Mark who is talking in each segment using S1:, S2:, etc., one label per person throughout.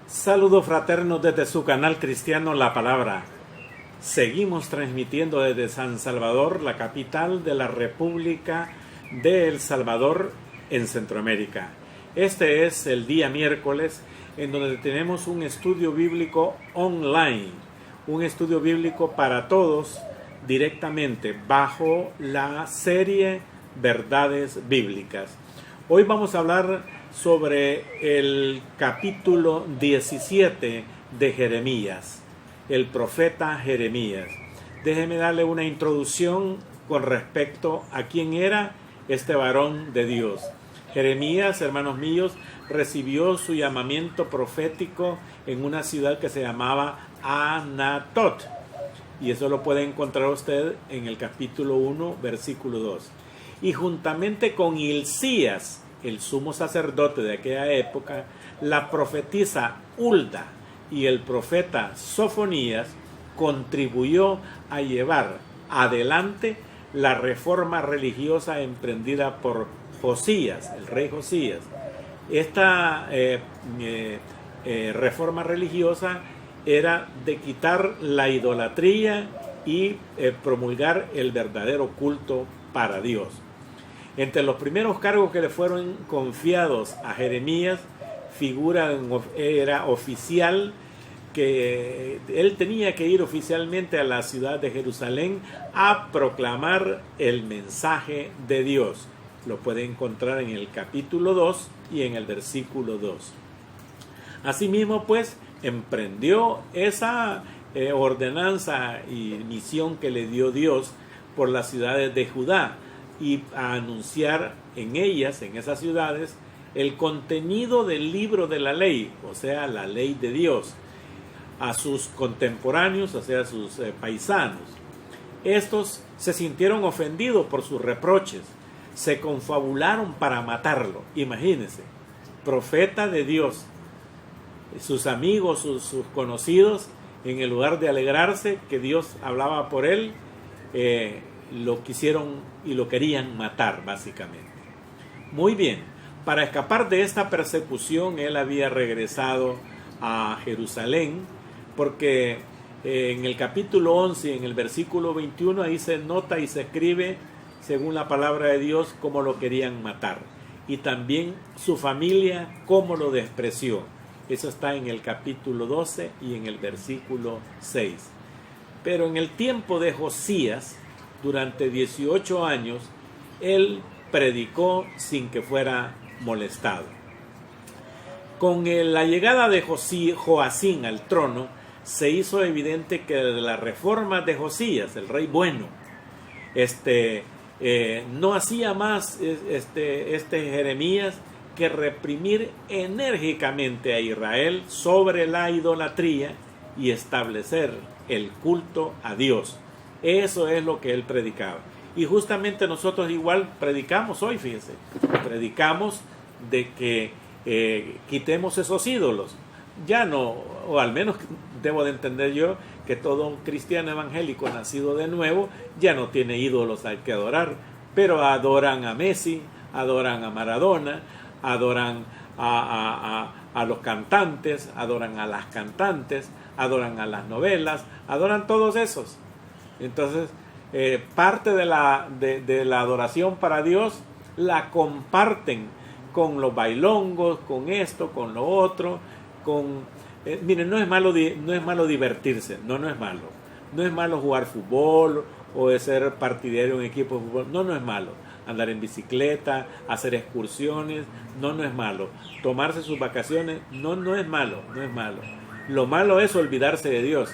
S1: Saludos fraternos desde su canal cristiano La Palabra. Seguimos transmitiendo desde San Salvador, la capital de la República de El Salvador en Centroamérica. Este es el día miércoles en donde tenemos un estudio bíblico online, un estudio bíblico para todos directamente bajo la serie Verdades Bíblicas. Hoy vamos a hablar sobre el capítulo 17 de Jeremías, el profeta Jeremías. Déjeme darle una introducción con respecto a quién era este varón de Dios. Jeremías, hermanos míos, recibió su llamamiento profético en una ciudad que se llamaba Anatot. Y eso lo puede encontrar usted en el capítulo 1, versículo 2. Y juntamente con Hilcías, el sumo sacerdote de aquella época, la profetisa Hulda y el profeta Sofonías contribuyó a llevar adelante la reforma religiosa emprendida por Josías, el rey Josías. Esta reforma religiosa era de quitar la idolatría y promulgar el verdadero culto para Dios. Entre los primeros cargos que le fueron confiados a Jeremías era oficial, que él tenía que ir oficialmente a la ciudad de Jerusalén a proclamar el mensaje de Dios. Lo puede encontrar en el capítulo 2 y en el versículo 2. Asimismo, pues, emprendió esa ordenanza y misión que le dio Dios por las ciudades de Judá, y a anunciar en ellas, en esas ciudades, el contenido del libro de la ley, o sea, la ley de Dios, a sus contemporáneos, o sea, a sus paisanos. Estos se sintieron ofendidos por sus reproches, se confabularon para matarlo. Imagínense, profeta de Dios, sus amigos, sus conocidos, en el lugar de alegrarse que Dios hablaba por él, lo quisieron y lo querían matar, básicamente. Muy bien, para escapar de esta persecución, él había regresado a Jerusalén, porque en el capítulo 11, en el versículo 21, ahí se nota y se escribe, según la palabra de Dios, cómo lo querían matar. Y también su familia, cómo lo despreció. Eso está en el capítulo 12 y en el versículo 6. Pero en el tiempo de Josías, durante 18 años, él predicó sin que fuera molestado. Con la llegada de Joacín al trono, se hizo evidente que la reforma de Josías, el rey bueno, no hacía más este Jeremías que reprimir enérgicamente a Israel sobre la idolatría y establecer el culto a Dios. Eso es lo que él predicaba. Y justamente nosotros igual predicamos hoy, fíjense. Predicamos de que quitemos esos ídolos. Ya no, o al menos debo de entender yo, que todo cristiano evangélico nacido de nuevo ya no tiene ídolos al que adorar. Pero adoran a Messi, adoran a Maradona, adoran a los cantantes, adoran a las cantantes, adoran a las novelas, adoran todos esos. Entonces, parte de la adoración para Dios la comparten con los bailongos, con esto, con lo otro, miren, no es malo divertirse, no es malo. No es malo jugar fútbol o de ser partidario de un equipo de fútbol, no es malo. Andar en bicicleta, hacer excursiones, no es malo. Tomarse sus vacaciones, no es malo. Lo malo es olvidarse de Dios,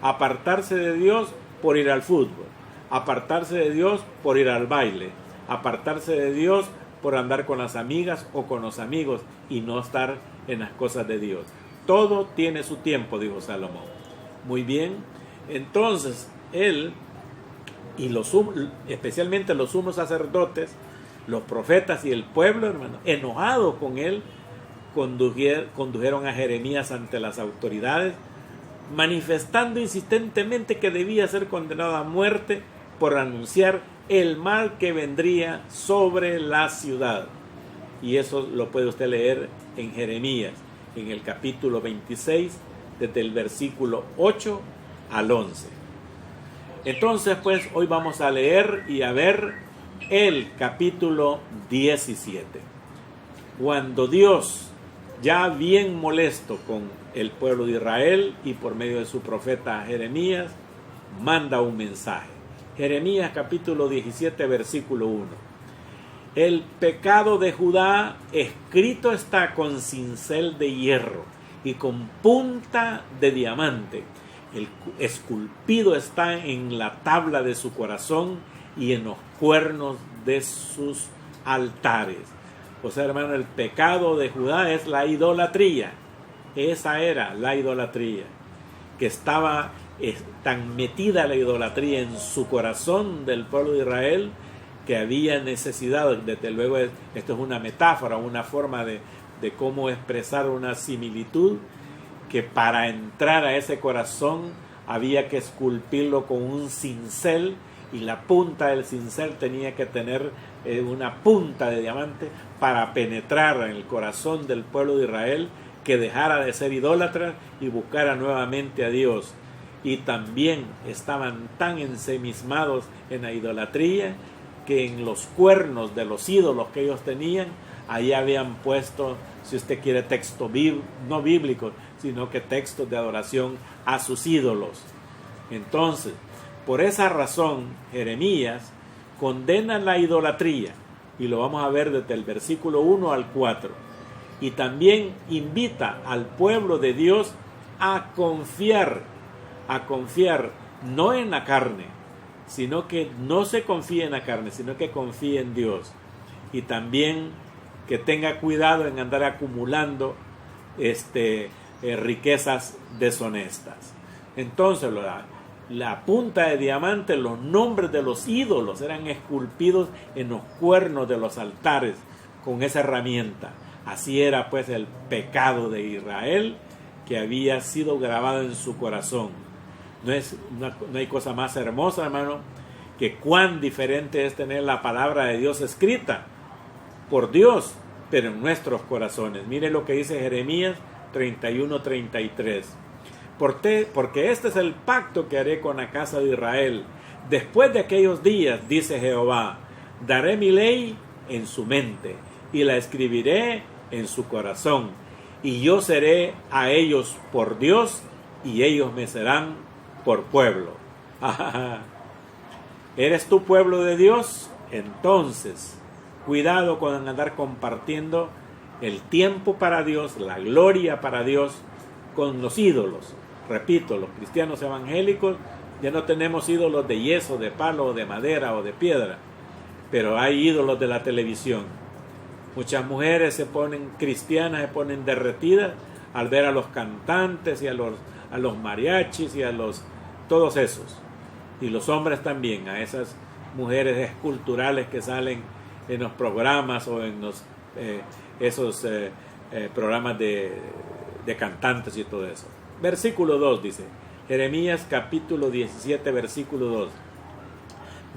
S1: apartarse de Dios por ir al fútbol, apartarse de Dios por ir al baile, apartarse de Dios por andar con las amigas o con los amigos y no estar en las cosas de Dios. Todo tiene su tiempo, dijo Salomón. Muy bien, entonces él y especialmente los sumos sacerdotes, los profetas y el pueblo, hermano, enojados con él, condujeron a Jeremías ante las autoridades, manifestando insistentemente que debía ser condenado a muerte por anunciar el mal que vendría sobre la ciudad. Y eso lo puede usted leer en Jeremías, en el capítulo 26, desde el versículo 8 al 11. Entonces, pues, hoy vamos a leer y a ver el capítulo 17. Cuando Dios, ya bien molesto con el pueblo de Israel y por medio de su profeta Jeremías, manda un mensaje. Jeremías capítulo 17, versículo 1. El pecado de Judá escrito está con cincel de hierro y con punta de diamante. El esculpido está en la tabla de su corazón y en los cuernos de sus altares. O sea, hermano, el pecado de Judá es la idolatría. Esa era la idolatría, que estaba tan metida la idolatría en su corazón del pueblo de Israel, que había necesidad, desde luego esto es una metáfora, una forma de cómo expresar una similitud, que para entrar a ese corazón había que esculpirlo con un cincel, y la punta del cincel tenía que tener una punta de diamante para penetrar en el corazón del pueblo de Israel, que dejara de ser idólatra y buscara nuevamente a Dios. Y también estaban tan ensimismados en la idolatría que en los cuernos de los ídolos que ellos tenían, ahí habían puesto, si usted quiere, textos no bíblicos, sino que textos de adoración a sus ídolos. Entonces, por esa razón, Jeremías condena la idolatría, y lo vamos a ver desde el versículo 1 al 4, y también invita al pueblo de Dios a confiar no en la carne, sino que no se confíe en la carne, sino que confíe en Dios, y también que tenga cuidado en andar acumulando riquezas deshonestas. Entonces la punta de diamante, los nombres de los ídolos eran esculpidos en los cuernos de los altares con esa herramienta. Así era pues el pecado de Israel, que había sido grabado en su corazón. No hay cosa más hermosa, hermano, que cuán diferente es tener la palabra de Dios escrita por Dios, pero en nuestros corazones. Mire lo que dice Jeremías 31:33. Porque este es el pacto que haré con la casa de Israel. Después de aquellos días, dice Jehová, daré mi ley en su mente y la escribiré en su corazón. Y yo seré a ellos por Dios y ellos me serán por pueblo. ¿Eres tú pueblo de Dios? Entonces, cuidado con andar compartiendo el tiempo para Dios, la gloria para Dios con los ídolos. Repito, los cristianos evangélicos ya no tenemos ídolos de yeso, de palo, de madera o de piedra, pero hay ídolos de la televisión. Muchas mujeres se ponen cristianas, se ponen derretidas al ver a los cantantes y a los mariachis y a todos esos. Y los hombres también, a esas mujeres esculturales que salen en los programas o en esos programas de cantantes y todo eso. Versículo 2 dice, Jeremías capítulo 17, versículo 2.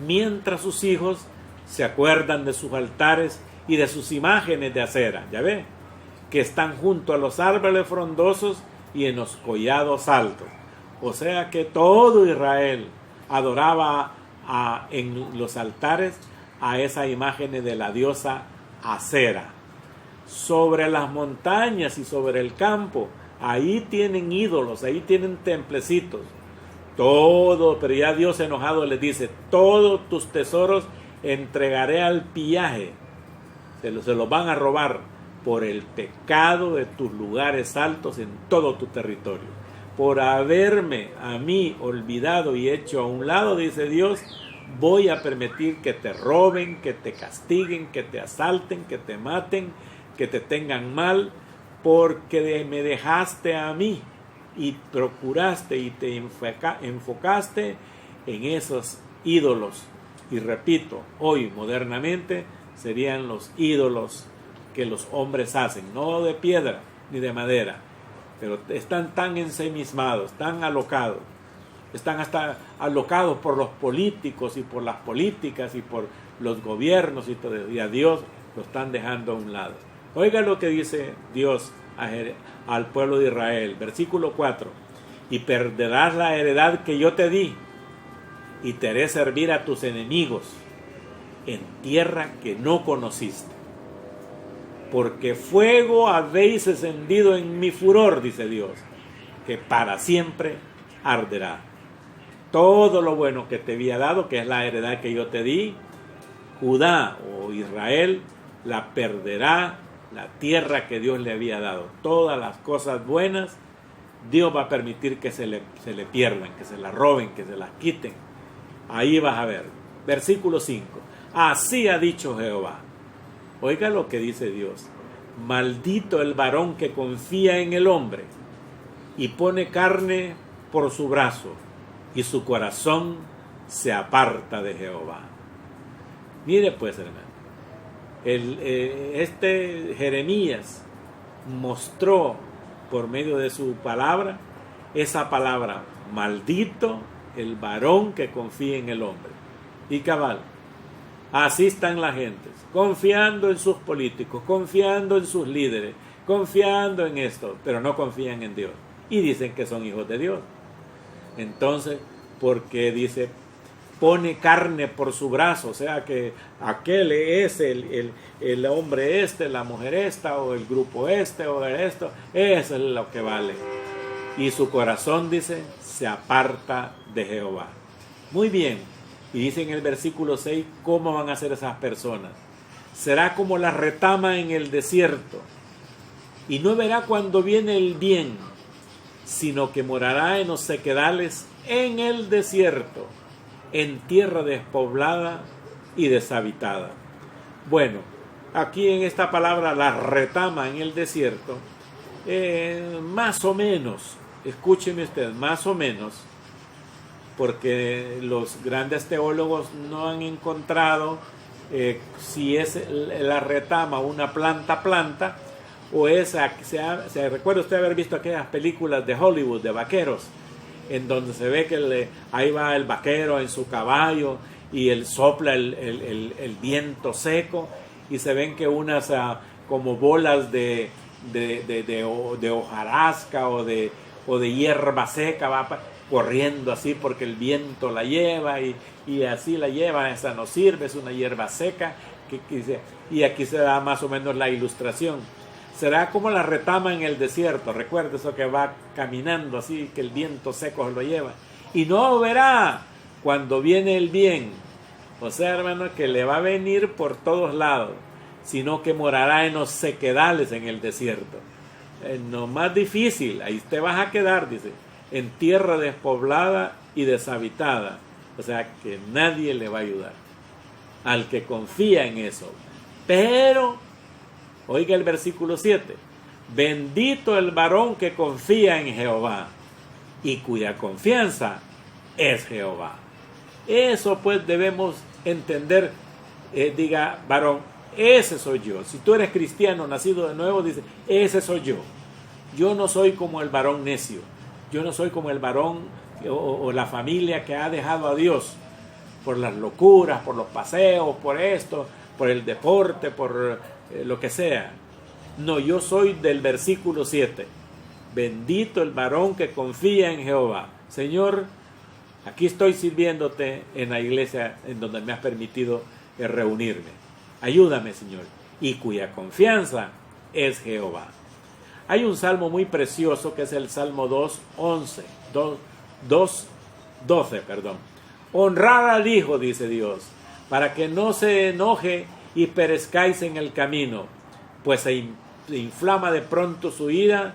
S1: Mientras sus hijos se acuerdan de sus altares y de sus imágenes de acera, ya ve, que están junto a los árboles frondosos y en los collados altos. O sea que todo Israel adoraba en los altares a esa imagen de la diosa Acera. Sobre las montañas y sobre el campo, ahí tienen ídolos, ahí tienen templecitos. Todo, pero ya Dios enojado les dice, todos tus tesoros entregaré al pillaje. Se los van a robar por el pecado de tus lugares altos en todo tu territorio. Por haberme a mí olvidado y hecho a un lado, dice Dios, voy a permitir que te roben, que te castiguen, que te asalten, que te maten, que te tengan mal, porque me dejaste a mí y procuraste y te enfocaste en esos ídolos. Y repito, hoy modernamente serían los ídolos que los hombres hacen, no de piedra ni de madera, pero están tan ensimismados, tan alocados, están hasta alocados por los políticos y por las políticas y por los gobiernos y todo, y a Dios lo están dejando a un lado. Oiga lo que dice Dios al pueblo de Israel, versículo 4: y perderás la heredad que yo te di, y te haré servir a tus enemigos en tierra que no conociste. Porque fuego habéis encendido en mi furor, dice Dios, que para siempre arderá. Todo lo bueno que te había dado, que es la heredad que yo te di, Judá o Israel la perderá, la tierra que Dios le había dado. Todas las cosas buenas, Dios va a permitir que se le pierdan, que se las roben, que se las quiten. Ahí vas a ver. Versículo 5. Así ha dicho Jehová. Oiga lo que dice Dios: maldito el varón que confía en el hombre y pone carne por su brazo, y su corazón se aparta de Jehová. Mire pues, hermano, Jeremías mostró por medio de su palabra, esa palabra: maldito el varón que confía en el hombre. Y cabal, así están las gentes, confiando en sus políticos, confiando en sus líderes, confiando en esto, pero no confían en Dios. Y dicen que son hijos de Dios. Entonces, porque dice, pone carne por su brazo, o sea que aquel es el hombre este, la mujer esta, o el grupo este, o esto, eso es lo que vale. Y su corazón, dice, se aparta de Jehová. Muy bien. Y dice en el versículo 6, ¿cómo van a ser esas personas? Será como la retama en el desierto, y no verá cuando viene el bien, sino que morará en los sequedales en el desierto, en tierra despoblada y deshabitada. Bueno, aquí en esta palabra, la retama en el desierto, más o menos, escúcheme usted, más o menos, porque los grandes teólogos no han encontrado si es la retama una planta, o esa, se recuerda usted haber visto aquellas películas de Hollywood de vaqueros, en donde se ve que ahí va el vaquero en su caballo y él sopla el viento seco, y se ven que unas como bolas de hojarasca o de hierba seca va corriendo así porque el viento la lleva, y así la lleva. Esa no sirve, es una hierba seca, y aquí se da más o menos la ilustración. Será como la retama en el desierto, recuerda eso, que va caminando así, que el viento seco lo lleva, y no verá cuando viene el bien, o sea, hermano, que le va a venir por todos lados, sino que morará en los sequedales en el desierto. No más difícil, ahí te vas a quedar, dice, en tierra despoblada y deshabitada, o sea que nadie le va a ayudar al que confía en eso. Pero oiga el versículo 7: bendito el varón que confía en Jehová y cuya confianza es Jehová. Eso pues debemos entender. Diga, varón, ese soy yo. Si tú eres cristiano, nacido de nuevo, dice, ese soy yo. Yo no soy como el varón necio. Yo no soy como el varón o la familia que ha dejado a Dios por las locuras, por los paseos, por esto, por el deporte, por lo que sea. No, yo soy del versículo 7. Bendito el varón que confía en Jehová. Señor, aquí estoy sirviéndote en la iglesia en donde me has permitido reunirme. Ayúdame, Señor. Y cuya confianza es Jehová. Hay un salmo muy precioso que es el Salmo 2:12, perdón. Honrad al Hijo, dice Dios, para que no se enoje y perezcáis en el camino, pues se inflama de pronto su ira.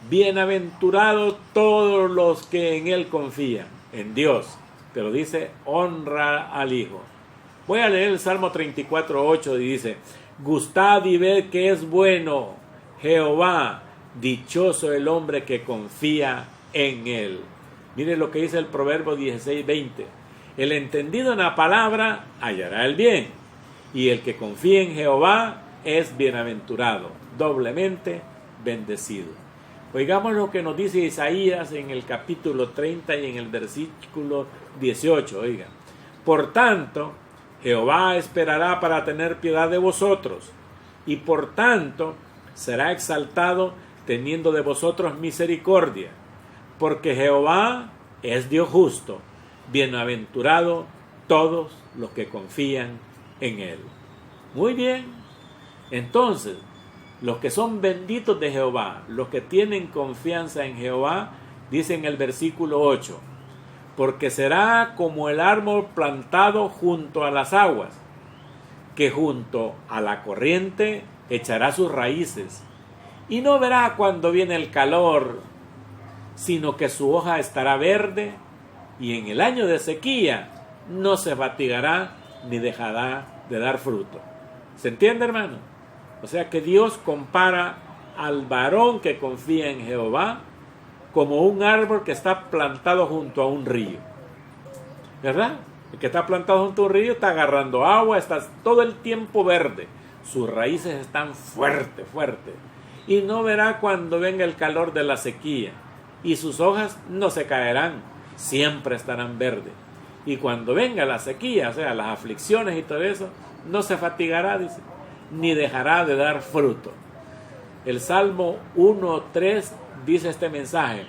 S1: Bienaventurados todos los que en Él confían, en Dios. Pero dice, honra al Hijo. Voy a leer el Salmo 34:8 y dice, gustad y ved que es bueno Jehová, dichoso el hombre que confía en Él. Mire lo que dice el Proverbio 16:20. El entendido en la palabra hallará el bien, y el que confía en Jehová es bienaventurado, doblemente bendecido. Oigamos lo que nos dice Isaías en el capítulo 30 y en el versículo 18. Oigan, por tanto, Jehová esperará para tener piedad de vosotros, y por tanto será exaltado teniendo de vosotros misericordia, porque Jehová es Dios justo, bienaventurado todos los que confían en Él. Muy bien, entonces, los que son benditos de Jehová, los que tienen confianza en Jehová, dice en el versículo 8, porque será como el árbol plantado junto a las aguas, que junto a la corriente echará sus raíces, y no verá cuando viene el calor, sino que su hoja estará verde, y en el año de sequía no se fatigará ni dejará de dar fruto. ¿Se entiende, hermano? O sea que Dios compara al varón que confía en Jehová como un árbol que está plantado junto a un río. ¿Verdad? El que está plantado junto a un río está agarrando agua, está todo el tiempo verde. Sus raíces están fuertes. Y no verá cuando venga el calor de la sequía. Y sus hojas no se caerán, siempre estarán verdes. Y cuando venga la sequía, o sea, las aflicciones y todo eso, no se fatigará, dice, ni dejará de dar fruto. El Salmo 1:3 dice este mensaje: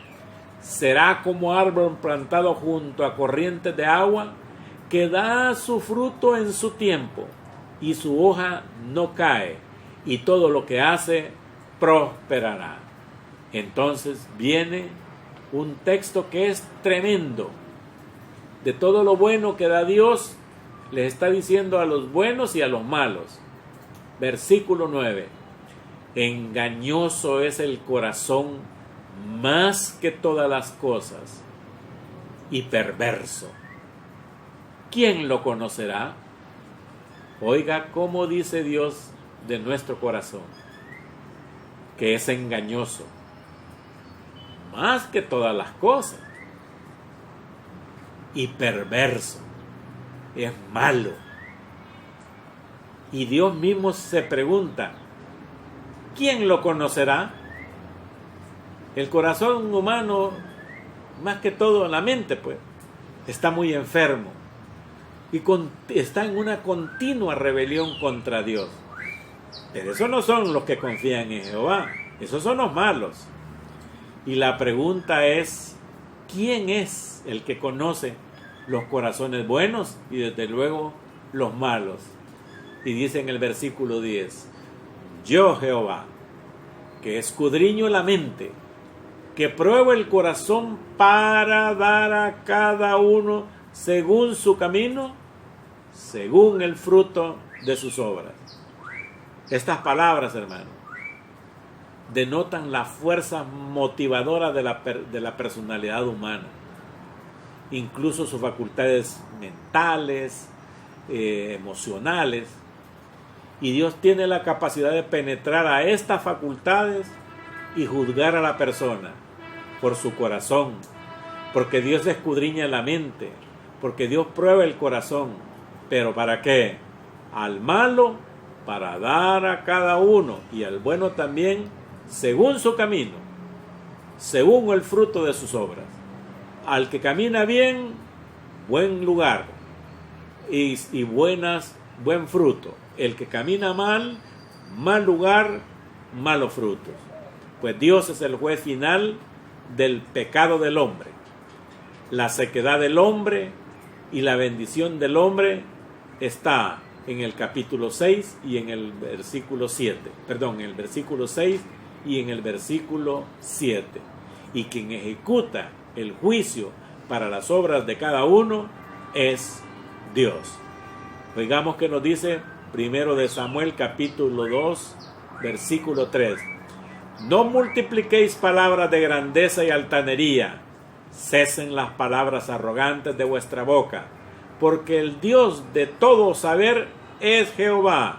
S1: será como árbol plantado junto a corrientes de agua, que da su fruto en su tiempo, y su hoja no cae, y todo lo que hace prosperará. Entonces viene un texto que es tremendo. De todo lo bueno que da Dios, les está diciendo a los buenos y a los malos. Versículo 9. Engañoso es el corazón más que todas las cosas, y perverso. ¿Quién lo conocerá? Oiga cómo dice Dios de nuestro corazón, que es engañoso, más que todas las cosas, y perverso, es malo. Y Dios mismo se pregunta, ¿quién lo conocerá? El corazón humano, más que todo la mente, pues, está muy enfermo y está en una continua rebelión contra Dios. Pero esos no son los que confían en Jehová, esos son los malos. Y la pregunta es, ¿quién es el que conoce los corazones buenos y desde luego los malos? Y dice en el versículo 10, yo Jehová, que escudriño la mente, que pruebo el corazón para dar a cada uno según su camino, según el fruto de sus obras. Estas palabras, hermano, denotan la fuerza motivadora de la personalidad humana, incluso sus facultades mentales, emocionales. Y Dios tiene la capacidad de penetrar a estas facultades y juzgar a la persona por su corazón, porque Dios escudriña la mente, porque Dios prueba el corazón. ¿Pero para qué? Al malo, para dar a cada uno, y al bueno también, según su camino, según el fruto de sus obras. Al que camina bien, buen lugar y buen fruto. El que camina mal, mal lugar, malos frutos. Pues Dios es el juez final del pecado del hombre, la sequedad del hombre y la bendición del hombre está en el capítulo 6 y en el versículo 7. Perdón, en el versículo 6 y en el versículo 7. Y quien ejecuta el juicio para las obras de cada uno es Dios. Oigamos que nos dice primero de Samuel capítulo 2 versículo 3. No multipliquéis palabras de grandeza y altanería, cesen las palabras arrogantes de vuestra boca, porque el Dios de todo saber es Jehová,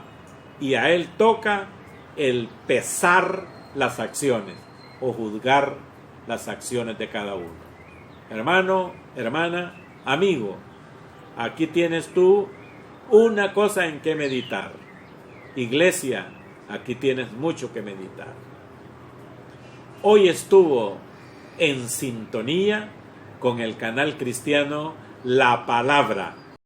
S1: y a él toca el pesar las acciones o juzgar las acciones de cada uno. Hermano, hermana, amigo, aquí tienes tú una cosa en que meditar. Iglesia, aquí tienes mucho que meditar. Hoy estuvo en sintonía con el canal cristiano La Palabra,